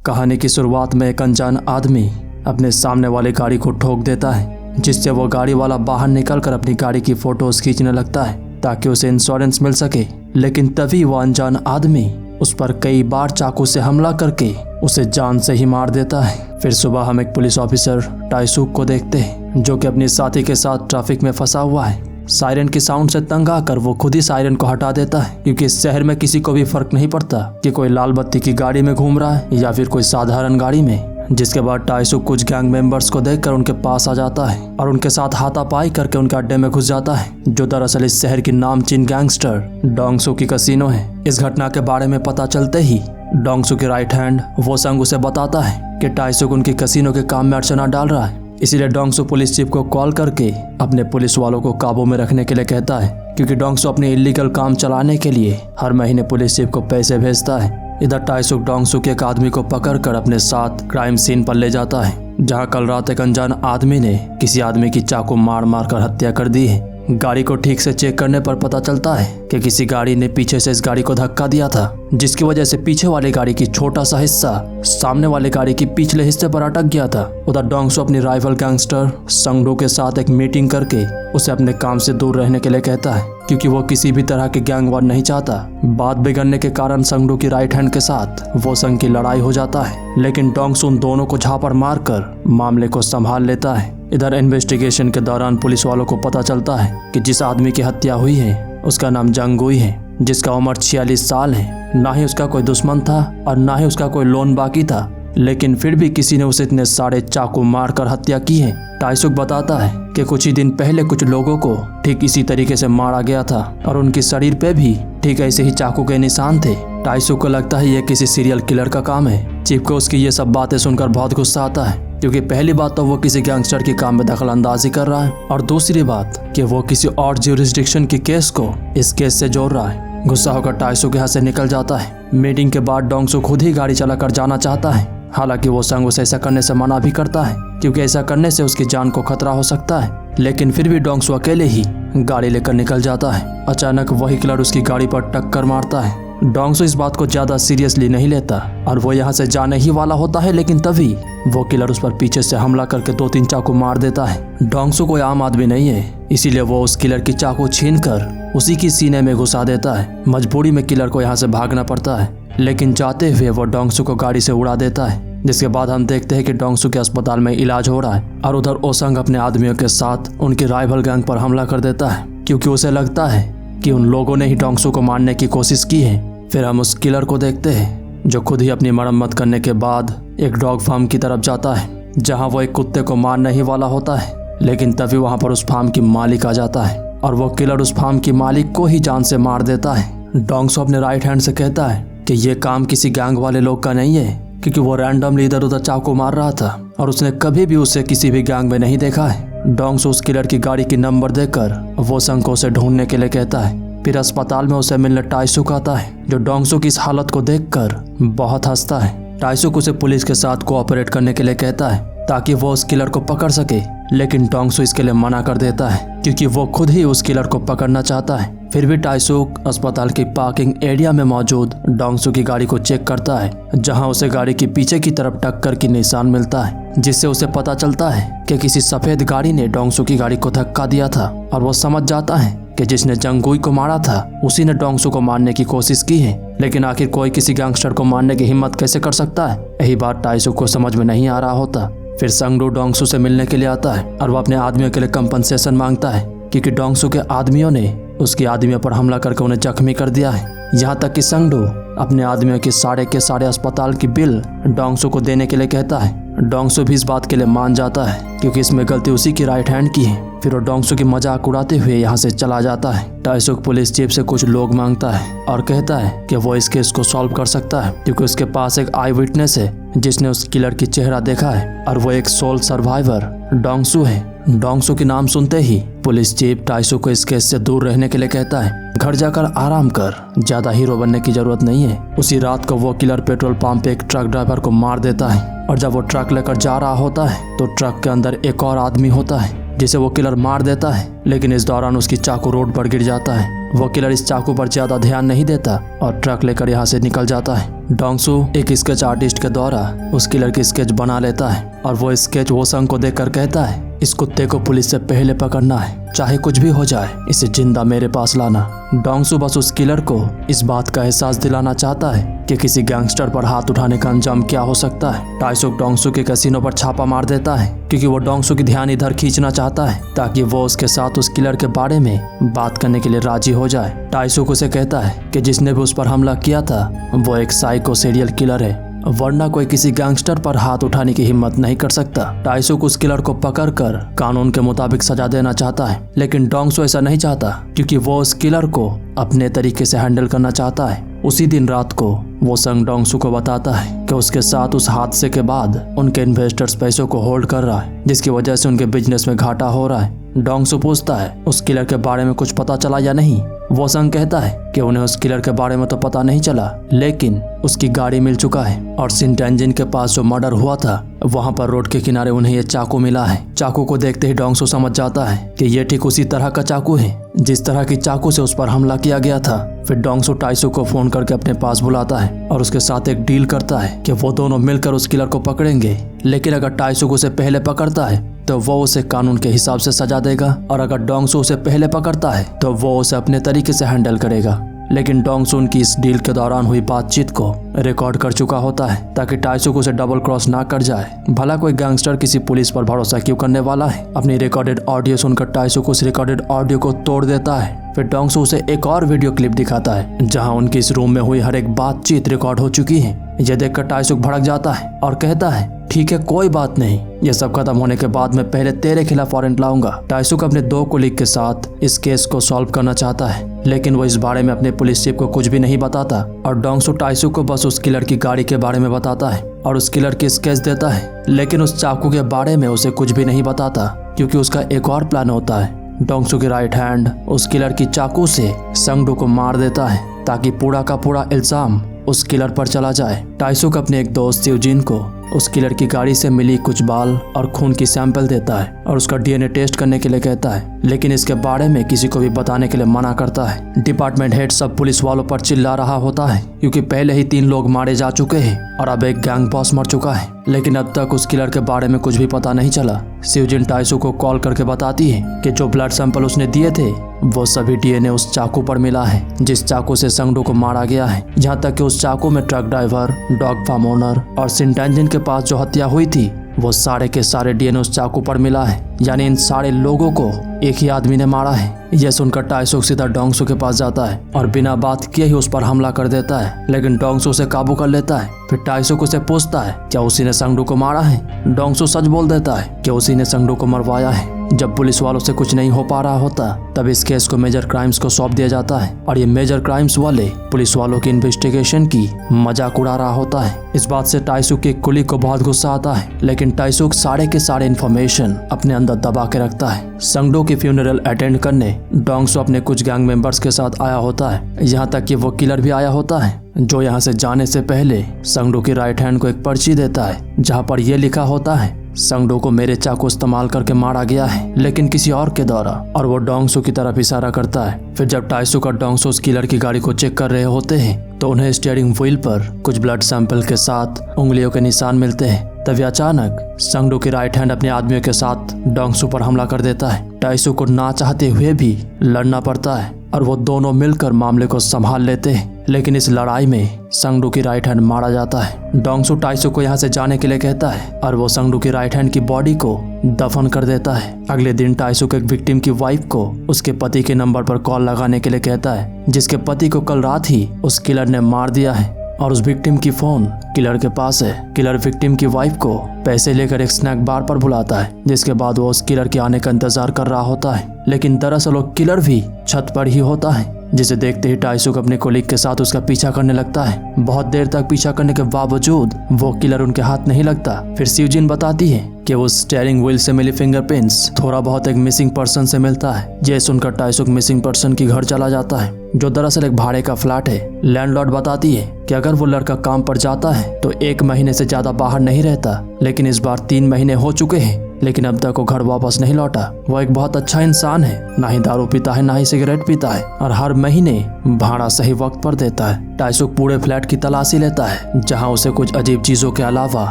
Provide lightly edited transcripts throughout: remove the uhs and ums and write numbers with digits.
कहानी की शुरुआत में एक अनजान आदमी अपने सामने वाली गाड़ी को ठोक देता है, जिससे वो गाड़ी वाला बाहर निकलकर अपनी गाड़ी की फोटोज खींचने लगता है ताकि उसे इंश्योरेंस मिल सके। लेकिन तभी वो अनजान आदमी उस पर कई बार चाकू से हमला करके उसे जान से ही मार देता है। फिर सुबह हम एक पुलिस ऑफिसर टाइसूक को देखते हैं, जो कि अपने साथी के साथ ट्रैफिक में फंसा हुआ है। सायरन की साउंड से तंग आकर वो खुद ही सायरन को हटा देता है, क्योंकि इस शहर में किसी को भी फर्क नहीं पड़ता कि कोई लाल बत्ती की गाड़ी में घूम रहा है या फिर कोई साधारण गाड़ी में। जिसके बाद टाइसूक कुछ गैंग मेंबर्स को देखकर उनके पास आ जाता है और उनके साथ हाथापाई करके उनके अड्डे में घुस जाता है, जो दरअसल इस शहर की नामचीन गैंगस्टर डोंगसू की कसिनो है। इस घटना के बारे में पता चलते ही डोंगसू की राइट हैंड वोसंग उसे बताता है कि टाइसूक उनकी कसिनो के काम में अड़चना डाल रहा है। इसीलिए डोंगसू पुलिस चीफ को कॉल करके अपने पुलिस वालों को काबू में रखने के लिए कहता है, क्योंकि डोंगसू अपने इलीगल काम चलाने के लिए हर महीने पुलिस चीफ को पैसे भेजता है। इधर टाइसूक डोंगसू के एक आदमी को पकड़कर अपने साथ क्राइम सीन पर ले जाता है, जहां कल रात एक अनजान आदमी ने किसी आदमी की चाकू मार मार कर हत्या कर दी है। गाड़ी को ठीक से चेक करने पर पता चलता है कि किसी गाड़ी ने पीछे से इस गाड़ी को धक्का दिया था, जिसकी वजह से पीछे वाली गाड़ी की छोटा सा हिस्सा सामने वाली गाड़ी की पिछले हिस्से पर अटक गया था। उधर डोंगसू अपनी राइवल गैंगस्टर संगडू के साथ एक मीटिंग करके उसे अपने काम से दूर रहने के लिए कहता है, क्योंकि वो किसी भी तरह के गैंग वार नहीं चाहता। बात बिगड़ने के कारण संगडू की राइट हैंड के साथ वोसंग की लड़ाई हो जाता है, लेकिन डोंगसू उन दोनों को झापड़ मारकर मामले को संभाल लेता है। इधर इन्वेस्टिगेशन के दौरान पुलिस वालों को पता चलता है कि जिस आदमी की हत्या हुई है उसका नाम जंगुई है, जिसका उम्र 46 साल है। ना ही उसका कोई दुश्मन था और ना ही उसका कोई लोन बाकी था, लेकिन फिर भी किसी ने उसे इतने सारे चाकू मारकर हत्या की है। टाइसूक बताता है कि कुछ ही दिन पहले कुछ लोगों को ठीक इसी तरीके से मारा गया था और उनके शरीर पे भी ठीक ऐसे ही चाकू के निशान थे। टाइसूक को लगता है ये किसी सीरियल किलर का काम है। चीफ को उसकी ये सब बातें सुनकर बहुत गुस्सा आता है, क्योंकि पहली बात तो वो किसी गैंगस्टर के काम में दखल अंदाजी कर रहा है, और दूसरी बात कि वो किसी और ज्यूरिसडिक्शन के केस को इस केस से जोड़ रहा है। गुस्सा होकर टाइसूक यहाँ से निकल जाता है। मीटिंग के बाद डोंगसू खुद ही गाड़ी चलाकर जाना चाहता है, हालांकि वो संग उसे ऐसा करने से मना भी करता है, क्योंकि ऐसा करने से उसकी जान को खतरा हो सकता है। लेकिन फिर भी डोंगसू अकेले ही गाड़ी लेकर निकल जाता है। अचानक वही किलर उसकी गाड़ी पर टक्कर मारता है। डोंगसू इस बात को ज्यादा सीरियसली नहीं लेता और वो यहाँ से जाने ही वाला होता है, लेकिन तभी वो किलर उस पर पीछे से हमला करके 2-3 चाकू मार देता है। डोंगसू कोई आम आदमी नहीं है, इसीलिए वो उस किलर की चाकू छीनकर उसी की सीने में घुसा देता है। मजबूरी में किलर को यहाँ से भागना पड़ता है, लेकिन जाते हुए वो डोंगसू को गाड़ी से उड़ा देता है। जिसके बाद हम देखते हैं कि डोंगसू के अस्पताल में इलाज हो रहा है और उधर ओसंग अपने आदमियों के साथ उनकी राइवल गैंग पर हमला कर देता है, क्योंकि उसे लगता है कि उन लोगों ने ही डोंगसू को मारने की कोशिश की है। फिर हम उस किलर को देखते हैं, जो खुद ही अपनी मरम्मत करने के बाद एक डॉग फार्म की तरफ जाता है, जहां वो एक कुत्ते को मारने ही वाला होता है। लेकिन तभी वहां पर उस फार्म की मालिक आ जाता है और वो किलर उस फार्म की मालिक को ही जान से मार देता है। डोंगसू अपने राइट हैंड से कहता है कि ये काम किसी गैंग वाले लोग का नहीं है, क्योंकि वो रैंडमली इधर उधर चाकू मार रहा था और उसने कभी भी उसे किसी भी गैंग में नहीं देखा है। डोंगसू उस किलर की गाड़ी की नंबर देकर वोसंग को उसे ढूंढने के लिए कहता है। फिर अस्पताल में उसे मिलने टाइसूक आता है, जो डोंगसू की इस हालत को देखकर बहुत हंसता है। टाइसूक उसे पुलिस के साथ कोऑपरेट करने के लिए कहता है ताकि वो उस किलर को पकड़ सके, लेकिन डोंगसू इसके लिए मना कर देता है, क्योंकि वो खुद ही उस किलर को पकड़ना चाहता है। फिर भी टाइसूक अस्पताल की पार्किंग एरिया में मौजूद डोंगसू की गाड़ी को चेक करता है, जहां उसे गाड़ी की पीछे की तरफ टक्कर की निशान मिलता है, जिससे उसे पता चलता है कि किसी सफेद गाड़ी ने डोंगसू की गाड़ी को धक्का दिया था। और वो समझ जाता है कि जिसने जंगुई को मारा था उसी ने डोंगसू को मारने की कोशिश की है। लेकिन आखिर कोई किसी गैंगस्टर को मारने की हिम्मत कैसे कर सकता है, यही बात टाइसूक को समझ में नहीं आ रहा होता। फिर संगडू डोंगसू से मिलने के लिए आता है और वो अपने आदमियों के लिए कंपनसेशन मांगता है, क्योंकि डोंगसू के आदमियों ने उसके आदमियों पर हमला करके उन्हें जख्मी कर दिया है। यहाँ तक कि संगडू अपने आदमियों के सारे अस्पताल की बिल डोंगसू को देने के लिए कहता है। डोंगसू भी इस बात के लिए मान जाता है, क्योंकि इसमें गलती उसी की राइट हैंड की है। फिर वो डोंगसू की मजाक उड़ाते हुए यहाँ से चला जाता है। टाइसूक पुलिस चीफ से कुछ लोग मांगता है और कहता है कि वो इस केस को सॉल्व कर सकता है, क्योंकि उसके पास एक आई विटनेस है जिसने उस किलर की चेहरा देखा है और वो एक सोल सर्वाइवर डोंगसू है। डोंगसू के नाम सुनते ही पुलिस चीफ टाइसूक को इस केस से दूर रहने के लिए कहता है। घर जाकर आराम कर, ज्यादा हीरो बनने की जरूरत नहीं है। उसी रात को वो किलर पेट्रोल पंप पे एक ट्रक ड्राइवर को मार देता है, और जब वो ट्रक लेकर जा रहा होता है तो ट्रक के अंदर एक और आदमी होता है, जिसे वो किलर मार देता है, लेकिन इस दौरान उसकी चाकू रोड पर गिर जाता है। वो किलर इस चाकू पर ज्यादा ध्यान नहीं देता और ट्रक लेकर यहाँ से निकल जाता है। डोंगसू एक स्केच आर्टिस्ट के द्वारा उस किलर की स्केच बना लेता है और वो स्केच वो संग को देखकर कहता है, इस कुत्ते को पुलिस से पहले पकड़ना है, चाहे कुछ भी हो जाए, इसे जिंदा मेरे पास लाना। डोंगसू बस उस किलर को इस बात का एहसास दिलाना चाहता है कि किसी गैंगस्टर पर हाथ उठाने का अंजाम क्या हो सकता है। टाइसुक डोंगसू के कैसीनो पर छापा मार देता है क्योंकि वो डोंगसू की ध्यान इधर खींचना चाहता है ताकि वो उसके साथ उस किलर के बारे में बात करने के लिए राजी हो जाए। टाइसुक उसे कहता है कि जिसने भी उस पर हमला किया था वो एक साइको सीरियल किलर है, वरना कोई किसी गैंगस्टर पर हाथ उठाने की हिम्मत नहीं कर सकता। टाइसुक उस किलर को पकड़कर कानून के मुताबिक सजा देना चाहता है, लेकिन डोंगसू ऐसा नहीं चाहता क्योंकि वो उस किलर को अपने तरीके से हैंडल करना चाहता है। उसी दिन रात को वो संग डोंगसू को बताता है कि उसके साथ उस हादसे के बाद उनके इन्वेस्टर्स पैसों को होल्ड कर रहा है, जिसकी वजह से उनके बिजनेस में घाटा हो रहा है। डोंगसू पूछता है उस किलर के बारे में कुछ पता चला या नहीं। वो संग कहता है कि उन्हें उस किलर के बारे में तो पता नहीं चला, लेकिन उसकी गाड़ी मिल चुका है और सिंटेंजिन के पास जो मर्डर हुआ था वहां पर रोड के किनारे उन्हें ये चाकू मिला है। चाकू को देखते ही डोंगसू समझ जाता है कि ये ठीक उसी तरह का चाकू है जिस तरह की चाकू से उस पर हमला किया गया था। फिर डोंगसू टाइसुक को फोन करके अपने पास बुलाता है और उसके साथ एक डील करता है कि वो दोनों मिलकर उस किलर को पकड़ेंगे, लेकिन अगर टाइसुक उसे पहले पकड़ता है तो वो उसे कानून के हिसाब से सजा देगा और अगर डोंगसू उसे पहले पकड़ता है तो वो उसे अपने तरीके से हैंडल करेगा। लेकिन डोंगसू उनकी इस डील के दौरान हुई बातचीत को रिकॉर्ड कर चुका होता है ताकि टाइसुक उसे डबल क्रॉस ना कर जाए। भला कोई गैंगस्टर किसी पुलिस पर भरोसा क्यों करने वाला है। अपनी रिकॉर्डेड ऑडियो सुनकर टाइसुक उस रिकॉर्डेड ऑडियो को तोड़ देता है। फिर डोंगसू उसे एक और वीडियो क्लिप दिखाता है जहां उनकी इस रूम में हुई हर एक बातचीत रिकॉर्ड हो चुकी है। यह देखकर टाइसुक भड़क जाता है और कहता है, ठीक है कोई बात नहीं, ये सब खत्म होने के बाद मैं पहले तेरे खिलाफ वारंट लाऊंगा। टाइसुक अपने 2 कोलीग के साथ इस केस को सॉल्व करना चाहता है, लेकिन वो इस बारे में अपने पुलिस चीफ को कुछ भी नहीं बताता और डोंगसू टाइसुक को बस उस किलर की गाड़ी के बारे में बताता है और उस किलर की स्केच देता है, लेकिन उस चाकू के बारे में उसे कुछ भी नहीं बताता क्योंकि उसका एक और प्लान होता है। डोंगसू की राइट हैंड उस किलर की चाकू से संगडू को मार देता है ताकि पूरा का पूरा इल्जाम उस किलर पर चला जाए। टाइसुक अपने एक दोस्त सिवजिन को उस किलर की गाड़ी से मिली कुछ बाल और खून की सैंपल देता है और उसका डीएनए टेस्ट करने के लिए कहता है, लेकिन इसके बारे में किसी को भी बताने के लिए मना करता है। डिपार्टमेंट हेड सब पुलिस वालों पर चिल्ला रहा होता है क्योंकि पहले ही 3 लोग मारे जा चुके हैं और अब एक गैंग बॉस मर चुका है, लेकिन अब तक उस किलर के बारे में कुछ भी पता नहीं चला। सिवजिन टाइसुक को कॉल करके बताती है कि जो ब्लड सैंपल उसने दिए थे वो सभी डीएनए उस चाकू पर मिला है जिस चाकू से संगडू को मारा गया है। यहाँ तक कि उस चाकू में truck driver, dog farm owner और सिंटेंजिन के पास जो हत्या हुई थी वो सारे के सारे डीएनए उस चाकू पर मिला है, यानी इन सारे लोगों को एक ही आदमी ने मारा है। यह सुनकर टाइसुक सीधा डोंगसू के पास जाता है और बिना बात किए ही उस पर हमला कर देता है, लेकिन डोंगसू उसे काबू कर लेता है। फिर टाइसुक उसे पूछता है क्या उसी ने संगडू को मारा है। डोंगसू सच बोल देता है कि उसी ने संगडू को मरवाया है। जब पुलिस वालों से कुछ नहीं हो पा रहा होता तब इस केस को मेजर क्राइम्स को सौंप दिया जाता है और ये मेजर क्राइम्स वाले पुलिस वालों की इन्वेस्टिगेशन की मजाक उड़ा रहा होता है। इस बात से टाइसुक के कुली को बहुत गुस्सा आता है, लेकिन टाइसुक सारे के सारे इन्फॉर्मेशन अपने अंदर दबा के रखता है। संगडू की फ्यूनरल अटेंड करने डोंगसू अपने कुछ गैंग मेंबर्स के साथ आया होता है, यहाँ तक कि वो किलर भी आया होता है जो यहाँ से जाने से पहले संगडू की राइट हैंड को एक पर्ची देता है जहाँ पर यह लिखा होता है, संगडू को मेरे चाकू इस्तेमाल करके मारा गया है लेकिन किसी और के द्वारा, और वो डोंगसू की तरफ इशारा करता है। फिर जब टाइसुक और डोंगसू उस किलर की गाड़ी को चेक कर रहे होते हैं तो उन्हें स्टीयरिंग व्हील पर कुछ ब्लड सैंपल के साथ उंगलियों के निशान मिलते हैं। तभी अचानक संगडू की राइट हैंड अपने आदमियों के साथ डोंगसू पर हमला कर देता है। टाइसुक को ना चाहते हुए भी लड़ना पड़ता है और वो दोनों मिलकर मामले को संभाल लेते हैं, लेकिन इस लड़ाई में संगडू की राइट हैंड मारा जाता है। डोंगसू टाइसुक को यहाँ से जाने के लिए कहता है और वो संगडू की राइट हैंड की बॉडी को दफन कर देता है। अगले दिन टाइसुक एक विक्टिम की वाइफ को उसके पति के नंबर पर कॉल लगाने के लिए कहता है जिसके पति को कल रात ही उस किलर ने मार दिया है और उस विक्टिम की फोन किलर के पास है। किलर विक्टिम की वाइफ को पैसे लेकर एक स्नैक बार पर बुलाता है, जिसके बाद वो उस किलर के आने का इंतजार कर रहा होता है, लेकिन दरअसल वो किलर भी छत पर ही होता है, जिसे देखते ही टाइसुक अपने कोलीग के साथ उसका पीछा करने लगता है। बहुत देर तक पीछा करने के बावजूद वो किलर उनके हाथ नहीं लगता। फिर सिवजिन बताती है कि उस स्टीयरिंग व्हील से मिली फिंगरप्रिंट्स थोड़ा बहुत एक मिसिंग पर्सन से मिलता है। ये सुनकर टाइसुक मिसिंग पर्सन की घर चला जाता है जो दरअसल एक भाड़े का फ्लैट है। लैंडलॉर्ड बताती है कि अगर वो लड़का काम पर जाता है तो 1 महीने से ज्यादा बाहर नहीं रहता, लेकिन इस बार 3 महीने हो चुके हैं लेकिन अब तक वो घर वापस नहीं लौटा। वो एक बहुत अच्छा इंसान है, ना ही दारू पीता है ना ही सिगरेट पीता है और हर महीने भाड़ा सही वक्त पर देता है। टाइसुक पूरे फ्लैट की तलाशी लेता है जहां उसे कुछ अजीब चीजों के अलावा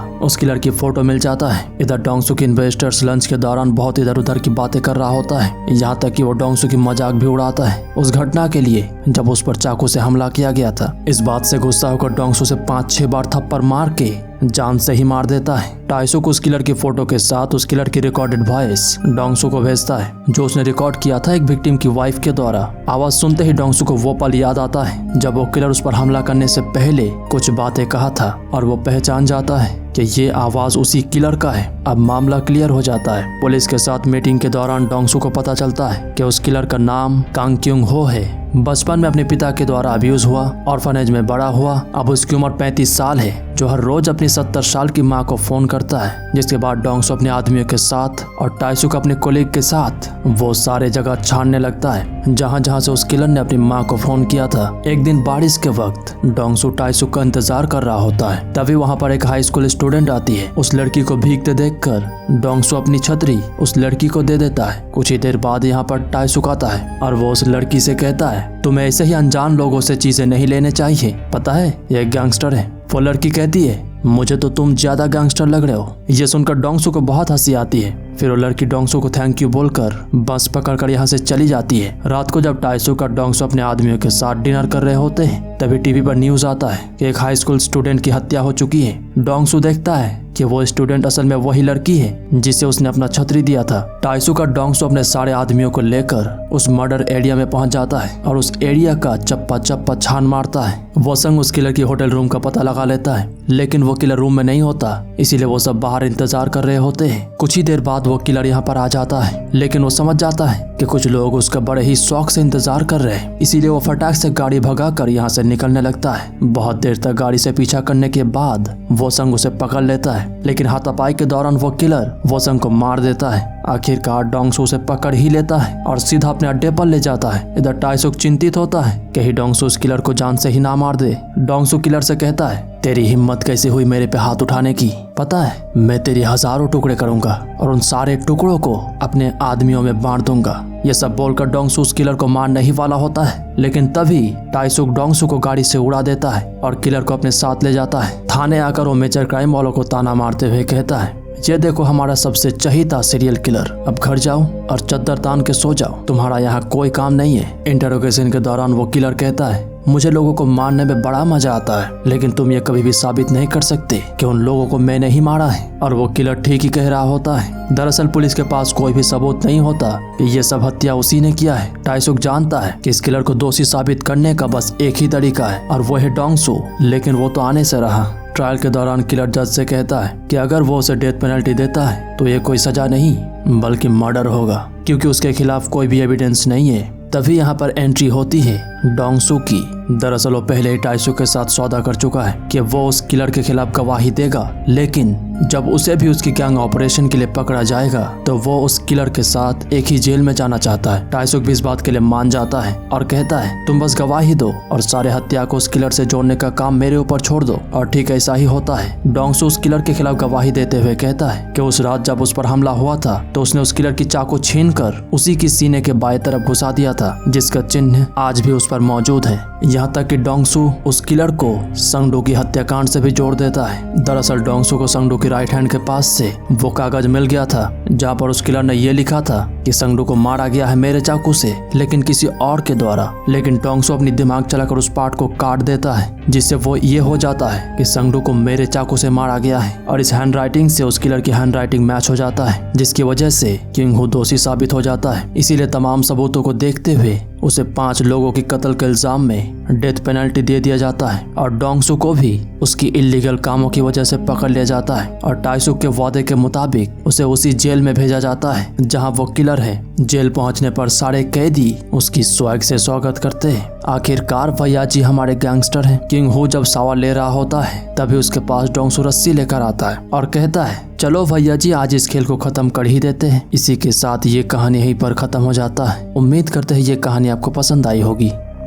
उस किलर की फोटो मिल जाता है। इधर डोंगसुक इन्वेस्टर्स लंच के दौरान बहुत इधर उधर की बातें कर रहा होता है, यहाँ तक कि वो डोंगसुक की मजाक भी उड़ाता है उस घटना के लिए जब उस पर चाकू से हमला किया गया था। इस बात से गुस्सा होकर डोंगसुक से 5-6 बार थप्पड़ मार के जान से ही मार देता है। टाइसुक उस किलर की फोटो के साथ उस किलर की रिकॉर्डेड वॉइस डोंगसुक को भेजता है जो उसने रिकॉर्ड किया था एक विक्टिम की वाइफ के द्वारा। आवाज सुनते ही डोंगसुक को वो पल याद आता है जब वो किलर उस पर हमला करने से पहले कुछ बातें कहा था और वो पहचान जाता है कि ये आवाज उसी किलर का है। अब मामला क्लियर हो जाता है। पुलिस के साथ मीटिंग के दौरान डोंगसुक को पता चलता है कि उस किलर का नाम कांग क्योंग हो है। बचपन में अपने पिता के द्वारा अब्यूज हुआ, ऑर्फनेज में बड़ा हुआ। अब उसकी उम्र 35 साल है जो हर रोज अपनी 70 साल की मां को फोन करता है। जिसके बाद डोंगसुक अपने आदमियों के साथ और टाइसुक अपने कोलीग के साथ वो सारे जगह छानने लगता है जहां जहां से उस किलर ने अपनी मां को फोन किया था। एक दिन बारिश के वक्त डोंगसुक टाइसुक का इंतजार कर रहा होता है, तभी वहां पर एक हाई स्कूल स्टूडेंट आती है। उस लड़की को भीगते देखकर डोंगसुक अपनी छतरी उस लड़की को दे देता है। कुछ ही देर बाद यहाँ पर टाइसुक आता है और वो उस लड़की से कहता है तुम्हें ऐसे ही अनजान लोगों से चीजें नहीं लेने चाहिए, पता है ये एक गैंगस्टर है। वो लड़की कहती है मुझे तो तुम ज्यादा गैंगस्टर लग रहे हो। ये सुनकर डोंगसुक को बहुत हंसी आती है। फिर वो लड़की डोंगसुक को थैंक यू बोलकर बस पकड़कर यहाँ से चली जाती है। रात को जब टाइसुक और डोंगसुक अपने आदमियों के साथ डिनर कर रहे होते हैं तभी टीवी पर न्यूज आता है कि एक हाई स्कूल स्टूडेंट की हत्या हो चुकी है। डोंगसुक देखता है कि वो स्टूडेंट असल में वही लड़की है जिसे उसने अपना छतरी दिया था। टाइसुक और डोंगसुक अपने सारे आदमियों को लेकर उस मर्डर एरिया में पहुंच जाता है और उस एरिया का चप्पा चप्पा छान मारता है। वो संग उस किलर की होटल रूम का पता लगा लेता है, लेकिन वो किलर रूम में नहीं होता, इसीलिए वो सब बाहर इंतजार कर रहे होते हैं। कुछ ही देर बाद वो किलर यहाँ पर आ जाता है, लेकिन वो समझ जाता है कि कुछ लोग उसका बड़े ही शौक से इंतजार कर रहे हैं, इसीलिए वो फटाक से गाड़ी भगा कर यहाँ से निकलने लगता है। बहुत देर तक गाड़ी से पीछा करने के बाद वो संग उसे पकड़ लेता है, लेकिन हाथापाई के दौरान वो किलर वो संग को मार देता है। आखिरकार डोंगसुक उसे पकड़ ही लेता है और सीधा अपने अड्डे पर ले जाता है। इधर टाइसुक चिंतित होता है कहीं डोंगसुक उस किलर को जान से ही ना मार दे। डोंगसुक किलर से कहता है तेरी हिम्मत कैसे हुई मेरे पे हाथ उठाने की, पता है मैं तेरी हजारों टुकड़े करूंगा और उन सारे टुकड़ों को अपने आदमियों में बांट दूंगा। ये सब बोलकर डोंगसुक उस किलर को मारने ही वाला होता है, लेकिन तभी टाइसुक डोंगसुक को गाड़ी से उड़ा देता है और किलर को अपने साथ ले जाता है। थाने आकर वो मेजर क्राइम वालों को ताना मारते हुए कहता है ये देखो हमारा सबसे चहीता सीरियल किलर, अब घर जाओ और चद्दर तान के सो जाओ, तुम्हारा यहाँ कोई काम नहीं है। इंटरोगेशन के दौरान वो किलर कहता है मुझे लोगों को मारने में बड़ा मजा आता है, लेकिन तुम ये कभी भी साबित नहीं कर सकते कि उन लोगों को मैंने ही मारा है। और वो किलर ठीक ही कह रहा होता है। दरअसल पुलिस के पास कोई भी सबूत नहीं होता कि ये सब हत्या उसी ने किया है। टाइसुक जानता है कि इस किलर को दोषी साबित करने का बस एक ही तरीका है और वो है डोंगसुक, लेकिन वो तो आने से रहा। ट्रायल के दौरान किलर जज से कहता है कि अगर वो उसे डेथ पेनल्टी देता है तो ये कोई सजा नहीं बल्कि मर्डर होगा, क्योंकि उसके खिलाफ कोई भी एविडेंस नहीं है। तभी यहाँ पर एंट्री होती है डोंगसुक की। दरअसल वो पहले ही टाइसुक के साथ सौदा कर चुका है कि वो उस किलर के खिलाफ गवाही देगा, लेकिन जब उसे भी उसकी गैंग ऑपरेशन के लिए पकड़ा जाएगा तो वो उस किलर के साथ एक ही जेल में जाना चाहता है। टाइसुक भी इस बात के लिए मान जाता है और कहता है तुम बस गवाही दो और सारे हत्या को उस किलर से जोड़ने का काम मेरे ऊपर छोड़ दो। और ठीक ऐसा ही होता है। डोंगसुक उस किलर के खिलाफ गवाही देते हुए कहता है कि उस रात जब उस पर हमला हुआ था तो उसने उस किलर की चाकू छीनकर उसी की सीने के बाएं तरफ घुसा दिया था, जिसका चिन्ह आज भी उस पर मौजूद है। यहाँ तक कि डोंगसुक उस किलर को संगडो की हत्याकांड से भी जोड़ देता है। दरअसल डोंगसुक को संगडो की राइट हैंड के पास से वो कागज मिल गया था जहाँ पर उस किलर ने ये लिखा था कि संगडो को मारा गया है मेरे चाकू से, लेकिन किसी और के द्वारा। लेकिन डोंगसुक अपनी दिमाग चलाकर उस पार्ट को काट देता है, जिससे वो ये हो जाता है कि संगडो को मेरे चाकू से मारा गया है। और इस हैंड राइटिंग से उस किलर की हैंड राइटिंग मैच हो जाता है, जिसकी वजह से किंग हू दोषी साबित हो जाता है। इसीलिए तमाम सबूतों को देखते हुए उसे 5 लोगों की कत्ल के इल्जाम में डेथ पेनल्टी दे दिया जाता है और डोंगसुक को भी उसकी इलीगल कामों की वजह से पकड़ लिया जाता है। और टाइसुक के वादे के मुताबिक उसे उसी जेल में भेजा जाता है जहां वो किलर है। जेल पहुंचने पर सारे कैदी उसकी स्वैग से स्वागत करते हैं। आखिरकार भैया जी हमारे गैंगस्टर हैं। किंग हू जब सवाल ले रहा होता है तभी उसके पास डोंगसुक रस्सी लेकर आता है और कहता है चलो भैया जी आज इस खेल को खत्म कर ही देते हैं। इसी के साथ ये कहानी यहीं पर खत्म हो जाता है। उम्मीद करते हैं ये कहानी आपको पसंद आई होगी।